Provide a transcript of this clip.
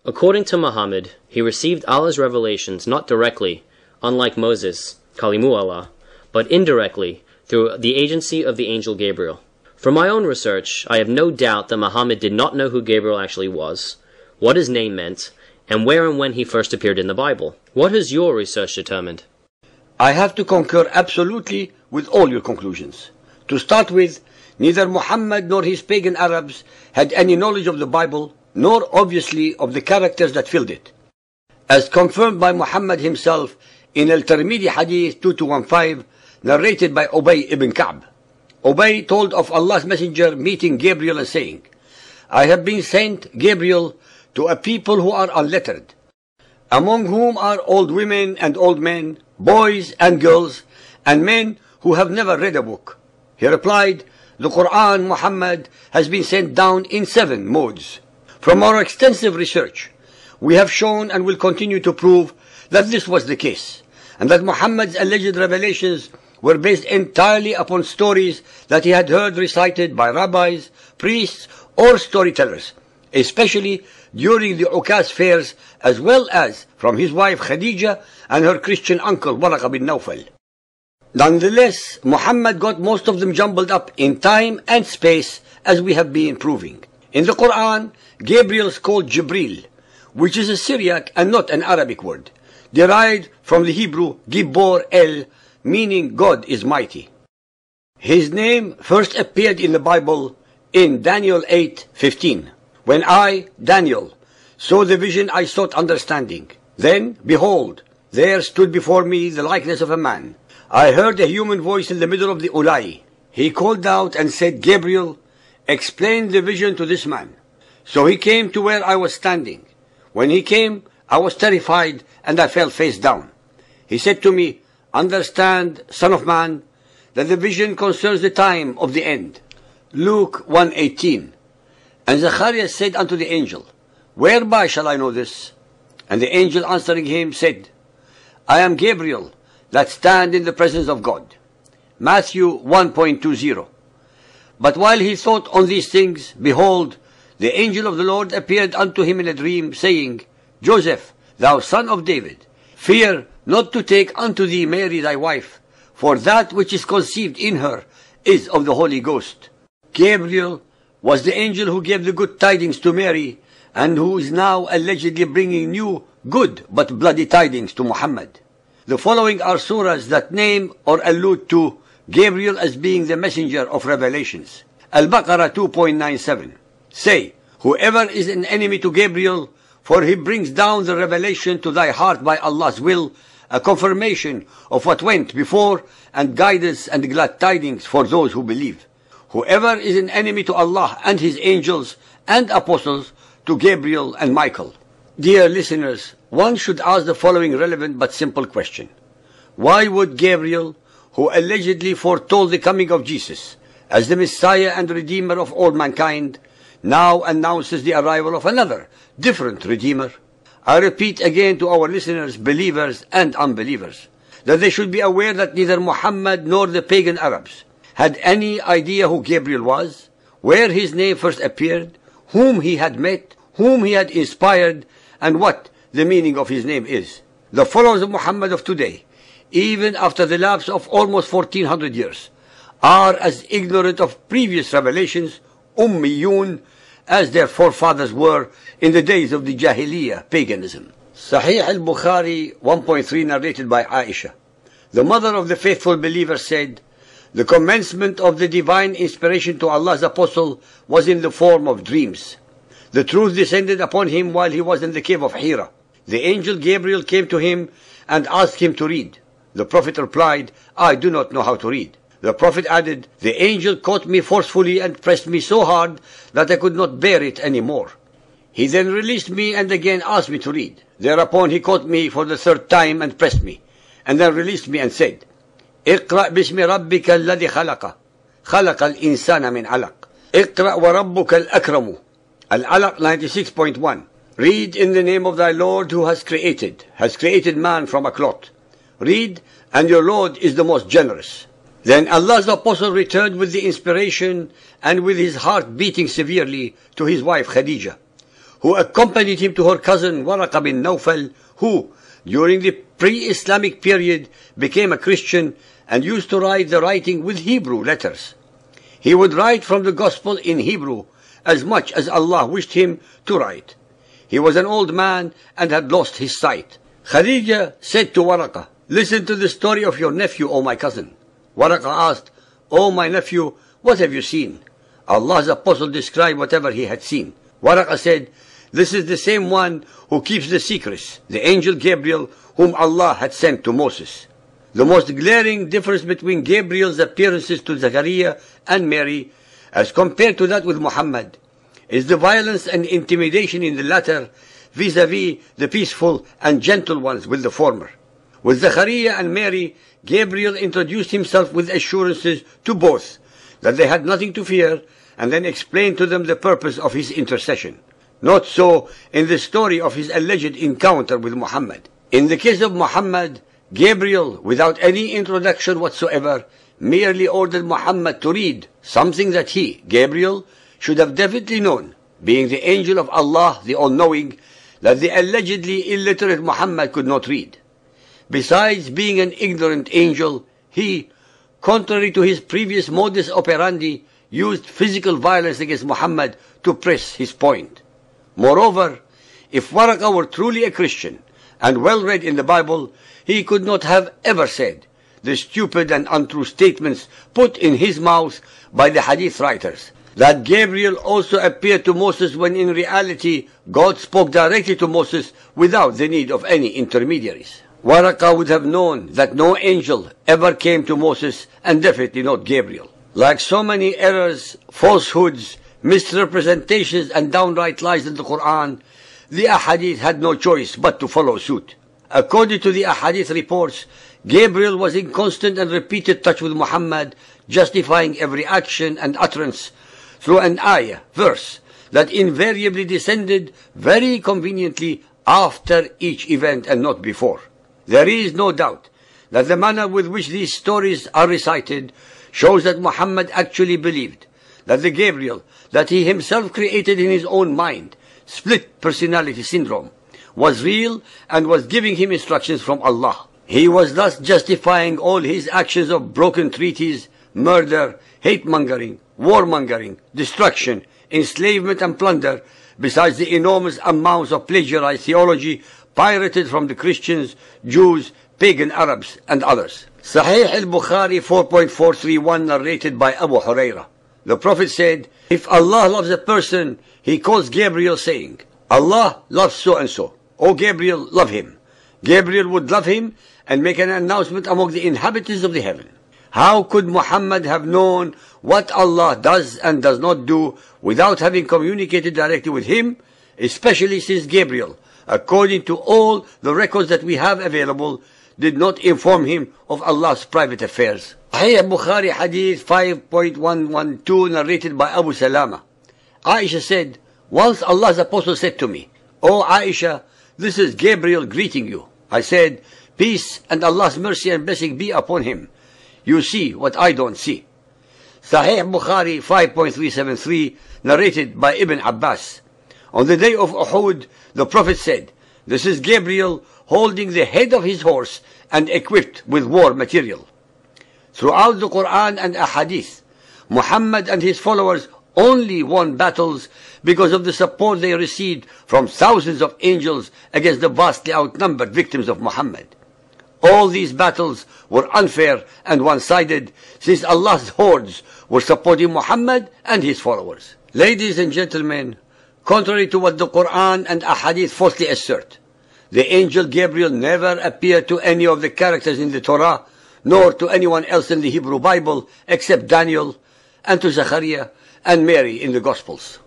According to Muhammad, he received Allah's revelations not directly, unlike Moses, Kalimu Allah, but indirectly through the agency of the angel Gabriel. From my own research, I have no doubt that Muhammad did not know who Gabriel actually was, what his name meant, and where and when he first appeared in the Bible. What has your research determined? I have to concur absolutely with all your conclusions. To start with, neither Muhammad nor his pagan Arabs had any knowledge of the Bible, nor obviously of the characters that filled it. As confirmed by Muhammad himself in Al-Tirmidhi Hadith 2215, narrated by Ubay ibn Ka'b. Ubay told of Allah's messenger meeting Gabriel and saying, I have been sent, Gabriel, to a people who are unlettered, among whom are old women and old men, boys and girls, and men who have never read a book. He replied, the Quran, Muhammad, has been sent down in 7 modes. From our extensive research, we have shown and will continue to prove that this was the case, and that Muhammad's alleged revelations were based entirely upon stories that he had heard recited by rabbis, priests, or storytellers, especially during the Ukaz fairs, as well as from his wife Khadija and her Christian uncle Waraq bin Nawfal. Nonetheless, Muhammad got most of them jumbled up in time and space, as we have been proving. In the Quran, Gabriel is called Jibril, which is a Syriac and not an Arabic word, derived from the Hebrew Gibor El, meaning God is mighty. His name first appeared in the Bible in Daniel 8:15. When I, Daniel, saw the vision, I sought understanding. Then, behold, there stood before me the likeness of a man. I heard a human voice in the middle of the Ulai. He called out and said, Gabriel, explain the vision to this man. So he came to where I was standing. When he came, I was terrified and I fell face down. He said to me, understand, son of man, that the vision concerns the time of the end. Luke 1:18. And Zacharias said unto the angel, whereby shall I know this? And the angel answering him said, I am Gabriel, that stand in the presence of God. Matthew 1:20. But while he thought on these things, behold, the angel of the Lord appeared unto him in a dream, saying, Joseph, thou son of David, fear not to take unto thee Mary thy wife, for that which is conceived in her is of the Holy Ghost. Gabriel was the angel who gave the good tidings to Mary, and who is now allegedly bringing new, good, but bloody tidings to Muhammad. The following are surahs that name or allude to Gabriel as being the messenger of revelations. Al-Baqarah 2.97. Say, whoever is an enemy to Gabriel, for he brings down the revelation to thy heart by Allah's will, a confirmation of what went before, and guidance and glad tidings for those who believe. Whoever is an enemy to Allah and his angels and apostles, to Gabriel and Michael. Dear listeners, one should ask the following relevant but simple question. Why would Gabriel, who allegedly foretold the coming of Jesus as the Messiah and Redeemer of all mankind, now announces the arrival of another, different Redeemer? I repeat again to our listeners, believers and unbelievers, that they should be aware that neither Muhammad nor the pagan Arabs had any idea who Gabriel was, where his name first appeared, whom he had met, whom he had inspired, and what the meaning of his name is. The followers of Muhammad of today, even after the lapse of almost 1400 years, are as ignorant of previous revelations, ummiyun, as their forefathers were in the days of the Jahiliyyah paganism. Sahih al-Bukhari 1.3, narrated by Aisha. The mother of the faithful believer said, the commencement of the divine inspiration to Allah's apostle was in the form of dreams. The truth descended upon him while he was in the cave of Hira. The angel Gabriel came to him and asked him to read. The Prophet replied, I do not know how to read. The Prophet added, the angel caught me forcefully and pressed me so hard that I could not bear it any more. He then released me and again asked me to read. Thereupon he caught me for the 3rd time and pressed me, and then released me and said, اقرأ باسم ربك الذي خلق خلق الإنسان من علق اقرأ وربك الأكرم Al-Alaq 96.1. Read in the name of thy Lord who has created man from a clot. Read, and your Lord is the most generous. Then Allah's apostle returned with the inspiration and with his heart beating severely to his wife Khadija, who accompanied him to her cousin Waraqah bin Nawfal, who, during the pre-Islamic period, became a Christian and used to write the writing with Hebrew letters. He would write from the Gospel in Hebrew as much as Allah wished him to write. He was an old man and had lost his sight. Khadija said to Waraqah, "Listen to the story of your nephew, O my cousin." Waraqah asked, "O my nephew, what have you seen?" Allah's apostle described whatever he had seen. Waraqah said, "This is the same one who keeps the secrets, the angel Gabriel, whom Allah had sent to Moses." The most glaring difference between Gabriel's appearances to Zachariah and Mary, as compared to that with Muhammad, is the violence and intimidation in the latter vis-à-vis the peaceful and gentle ones with the former. With Zachariah and Mary, Gabriel introduced himself with assurances to both that they had nothing to fear, and then explained to them the purpose of his intercession. Not so in the story of his alleged encounter with Muhammad. In the case of Muhammad, Gabriel, without any introduction whatsoever, merely ordered Muhammad to read something that he, Gabriel, should have definitely known, being the angel of Allah, the All-Knowing, that the allegedly illiterate Muhammad could not read. Besides being an ignorant angel, he, contrary to his previous modus operandi, used physical violence against Muhammad to press his point. Moreover, if Waraqah were truly a Christian and well read in the Bible, he could not have ever said the stupid and untrue statements put in his mouth by the hadith writers, that Gabriel also appeared to Moses when in reality God spoke directly to Moses without the need of any intermediaries. Waraqah would have known that no angel ever came to Moses, and definitely not Gabriel. Like so many errors, falsehoods, misrepresentations and downright lies in the Quran, the ahadith had no choice but to follow suit. According to the ahadith reports, Gabriel was in constant and repeated touch with Muhammad, justifying every action and utterance through an ayah, verse, that invariably descended very conveniently after each event and not before. There is no doubt that the manner with which these stories are recited shows that Muhammad actually believed that the Gabriel that he himself created in his own mind, split personality syndrome, was real and was giving him instructions from Allah. He was thus justifying all his actions of broken treaties, murder, hate-mongering, war-mongering, destruction, enslavement and plunder, besides the enormous amounts of plagiarized theology pirated from the Christians, Jews, pagan Arabs and others. Sahih al-Bukhari 4.431 narrated by Abu Hurairah. The Prophet said, "If Allah loves a person, he calls Gabriel saying, 'Allah loves so-and-so. O Gabriel, love him.' Gabriel would love him and make an announcement among the inhabitants of the heaven." How could Muhammad have known what Allah does and does not do without having communicated directly with him, especially since Gabriel, according to all the records that we have available, did not inform him of Allah's private affairs? Sahih Bukhari Hadith 5.112 narrated by Abu Salama. Aisha said, "Once Allah's apostle said to me, 'O Aisha, this is Gabriel greeting you.' I said, 'Peace and Allah's mercy and blessing be upon him. You see what I don't see.'" Sahih Bukhari 5.373 narrated by Ibn Abbas. On the day of Uhud, the Prophet said, "This is Gabriel holding the head of his horse and equipped with war material." Throughout the Quran and Ahadith, Muhammad and his followers only won battles because of the support they received from thousands of angels against the vastly outnumbered victims of Muhammad. All these battles were unfair and one-sided, since Allah's hordes were supporting Muhammad and his followers. Ladies and gentlemen, contrary to what the Quran and Ahadith falsely assert, the angel Gabriel never appeared to any of the characters in the Torah, nor to anyone else in the Hebrew Bible except Daniel, and to Zachariah and Mary in the Gospels.